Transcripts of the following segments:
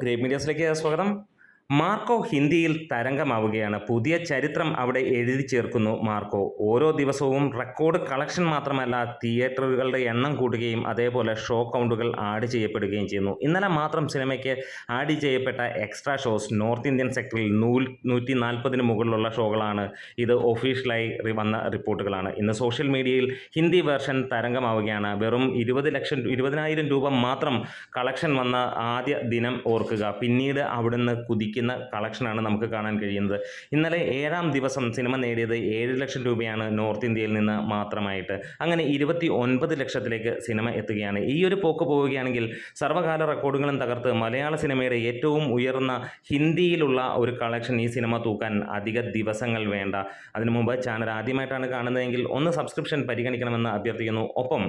Great മീഡിയാസിലേക്ക് സ്വാഗതം. Marco ഹിന്ദിയിൽ തരംഗമാവുകയാണ്. പുതിയ ചരിത്രം അവിടെ എഴുതി ചേർക്കുന്നു മാർക്കോ. ഓരോ ദിവസവും റെക്കോർഡ് കളക്ഷൻ മാത്രമല്ല, തിയേറ്ററുകളുടെ എണ്ണം കൂട്ടുകയും അതേപോലെ ഷോ കൗണ്ടുകൾ ആഡ് ചെയ്യപ്പെടുകയും ചെയ്യുന്നു. ഇന്നലെ മാത്രം സിനിമയ്ക്ക് ആഡ് ചെയ്യപ്പെട്ട എക്സ്ട്രാ ഷോസ് നോർത്ത് ഇന്ത്യൻ സെക്ടറിൽ 140 മുകളിലുള്ള ഷോകളാണ്. ഇത് ഒഫീഷ്യലായി വന്ന റിപ്പോർട്ടുകളാണ്. ഇന്ന് സോഷ്യൽ മീഡിയയിൽ ഹിന്ദി വേർഷൻ തരംഗമാവുകയാണ്. വെറും 20,000 രൂപ മാത്രം കളക്ഷൻ വന്ന ആദ്യ ദിനം ഓർക്കുക. പിന്നീട് അവിടുന്ന് കുതിക്കുന്ന കളക്ഷനാണ് നമുക്ക് കാണാൻ കഴിയുന്നത്. ഇന്നലെ 7ാം ദിവസം സിനിമ നേടിയത് 7 ലക്ഷം രൂപയാണ് നോർത്ത് ഇന്ത്യയിൽ നിന്ന് മാത്രമായിട്ട്. അങ്ങനെ 29 ലക്ഷത്തിലേക്ക് സിനിമ എത്തുകയാണ്. ഈ ഒരു പോക്ക് പോവുകയാണെങ്കിൽ സർവ്വകാല റെക്കോർഡുകളും തകർത്ത് മലയാള സിനിമയുടെ ഏറ്റവും ഉയർന്ന ഹിന്ദിയിലുള്ള ഒരു കളക്ഷൻ ഈ സിനിമ തൂക്കാൻ അധിക ദിവസങ്ങൾ വേണ്ട. അതിനു മുമ്പ് ചാനൽ ആദ്യമായിട്ടാണ് കാണുന്നതെങ്കിൽ ഒന്ന് സബ്സ്ക്രിപ്ഷൻ പരിഗണിക്കണമെന്ന് അഭ്യർത്ഥിക്കുന്നു. ഒപ്പം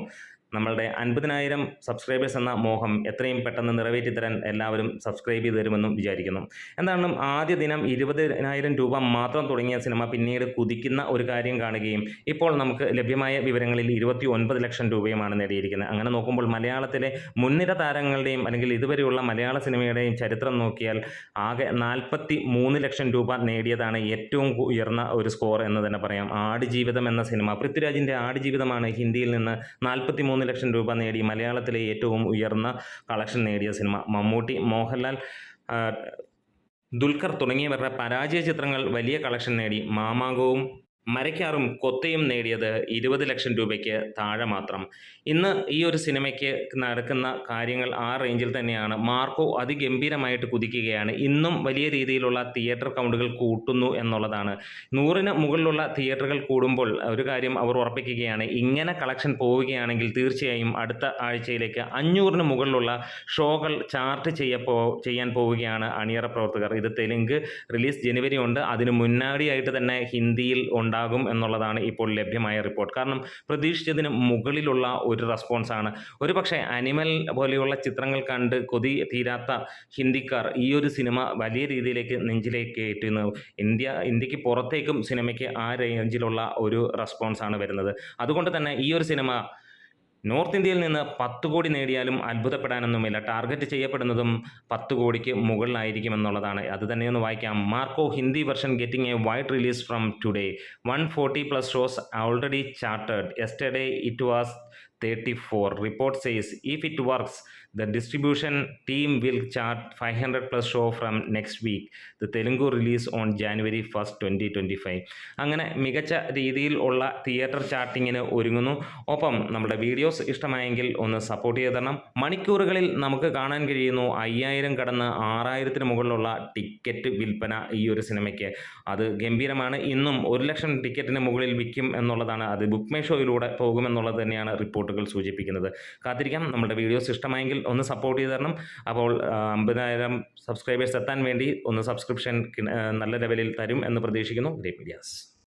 നമ്മളുടെ 50,000 സബ്സ്ക്രൈബേഴ്സ് എന്ന മോഹം എത്രയും പെട്ടെന്ന് നിറവേറ്റിത്തരാൻ എല്ലാവരും സബ്സ്ക്രൈബ് ചെയ്ത് തരുമെന്നും വിചാരിക്കുന്നു. എന്താണെങ്കിലും ആദ്യ ദിനം 20,000 രൂപ മാത്രം തുടങ്ങിയ സിനിമ പിന്നീട് കുതിക്കുന്ന ഒരു കാര്യം കാണുകയും ഇപ്പോൾ നമുക്ക് ലഭ്യമായ വിവരങ്ങളിൽ 29 ലക്ഷം രൂപയുമാണ് നേടിയിരിക്കുന്നത്. അങ്ങനെ നോക്കുമ്പോൾ മലയാളത്തിലെ മുൻനിര താരങ്ങളുടെയും അല്ലെങ്കിൽ ഇതുവരെയുള്ള മലയാള സിനിമയുടെയും ചരിത്രം നോക്കിയാൽ ആകെ 43 ലക്ഷം രൂപ നേടിയതാണ് ഏറ്റവും ഉയർന്ന ഒരു സ്കോർ എന്ന് തന്നെ പറയാം. ആടുജീവിതം എന്ന സിനിമ, പൃഥ്വിരാജിൻ്റെ ആടുജീവിതമാണ് ഹിന്ദിയിൽ നിന്ന് 43 ലക്ഷം രൂപ നേടി മലയാളത്തിലെ ഏറ്റവും ഉയർന്ന കളക്ഷൻ നേടിയ സിനിമ. മമ്മൂട്ടി, മോഹൻലാൽ, ദുൽഖർ തുടങ്ങിയവരുടെ പരാജയ ചിത്രങ്ങൾ വലിയ കളക്ഷൻ നേടി. മാമാങ്കവും മരയ്ക്കാറും കൊത്തയും നേടിയത് 20 ലക്ഷം രൂപയ്ക്ക് താഴെ മാത്രം. ഇന്ന് ഈ ഒരു സിനിമയ്ക്ക് നടക്കുന്ന കാര്യങ്ങൾ ആ റേഞ്ചിൽ തന്നെയാണ്. മാർക്കോ അതിഗംഭീരമായിട്ട് കുതിക്കുകയാണ്. ഇന്നും വലിയ രീതിയിലുള്ള തിയേറ്റർ കൗണ്ടുകൾ കൂട്ടുന്നു എന്നുള്ളതാണ്. 100ന് മുകളിലുള്ള തിയേറ്ററുകൾ കൂടുമ്പോൾ ഒരു കാര്യം അവർ ഉറപ്പിക്കുകയാണ്. ഇങ്ങനെ കളക്ഷൻ പോവുകയാണെങ്കിൽ തീർച്ചയായും അടുത്ത ആഴ്ചയിലേക്ക് 500ന് മുകളിലുള്ള ഷോകൾ ചാർട്ട് ചെയ്യാൻ പോവുകയാണ് അണിയറ പ്രവർത്തകർ. ഇത് തെലുങ്ക് റിലീസ് ജനുവരി ഉണ്ട്. അതിന് മുന്നാടിയായിട്ട് തന്നെ ഹിന്ദിയിൽ ഉണ്ടാകും എന്നുള്ളതാണ് ഇപ്പോൾ ലഭ്യമായ റിപ്പോർട്ട്. കാരണം പ്രതീക്ഷിച്ചതിന് മുകളിലുള്ള ഒരു റെസ്പോൺസാണ്. ഒരുപക്ഷെ അനിമൽ പോലെയുള്ള ചിത്രങ്ങൾ കണ്ട് കൊതി തീരാത്ത ഹിന്ദിക്കാർ ഈ ഒരു സിനിമ വലിയ രീതിയിലേക്ക് നെഞ്ചിലേക്ക് കയറ്റുന്നു. ഇന്ത്യക്ക് പുറത്തേക്കും സിനിമയ്ക്ക് ആ റേഞ്ചിലുള്ള ഒരു റെസ്പോൺസാണ് വരുന്നത്. അതുകൊണ്ട് തന്നെ ഈ ഒരു സിനിമ നോർത്ത് ഇന്ത്യയിൽ നിന്ന് 10 കോടി നേടിയാലും അത്ഭുതപ്പെടാനൊന്നുമില്ല. ടാർഗറ്റ് ചെയ്യപ്പെടുന്നതും 10 കോടിക്ക് മുകളിലായിരിക്കും എന്നുള്ളതാണ്. അത് തന്നെയൊന്ന് വായിക്കാം. Marco Hindi version getting A wide release from today. 140+ shows already chartered. Yesterday it was 34. Report says if it works, the distribution team will chart 500+ show from next week. The Telugu release on January 1st, 2025. അങ്ങനെ മികച്ച രീതിയിൽ ഉള്ള theatre ചാർട്ടിങ്ങിന് ഒരുങ്ങുന്നു. ഒപ്പം നമ്മുടെ videos ഇഷ്ടമായെങ്കിൽ ഒന്ന് support ചെയ്ത് തരണം. മണിക്കൂറുകളിൽ നമുക്ക് കാണാൻ കഴിയുന്നു 5,000 കടന്ന് 6,000-ന് മുകളിലുള്ള ടിക്കറ്റ് വിൽപ്പന ഈ ഒരു സിനിമയ്ക്ക്. അത് ഗംഭീരമാണ്. ഇന്നും 1 ലക്ഷം ടിക്കറ്റിന് മുകളിൽ വിൽക്കും എന്നുള്ളതാണ്. അത് ബുക്ക് മൈ ഷോയിലൂടെ പോകുമെന്നുള്ളത് തന്നെയാണ് റിപ്പോർട്ടുകൾ സൂചിപ്പിക്കുന്നത്. കാത്തിരിക്കാം. നമ്മുടെ വീഡിയോസ് ഇഷ്ടമായെങ്കിൽ ഒന്ന് സപ്പോർട്ട് ചെയ്ത് തരണം. അപ്പോൾ 50,000 സബ്സ്ക്രൈബേഴ്സ് എത്താൻ വേണ്ടി ഒന്ന് സബ്സ്ക്രിപ്ഷൻ നല്ല ലെവലിൽ തരും എന്ന് പ്രതീക്ഷിക്കുന്നു. Great medias.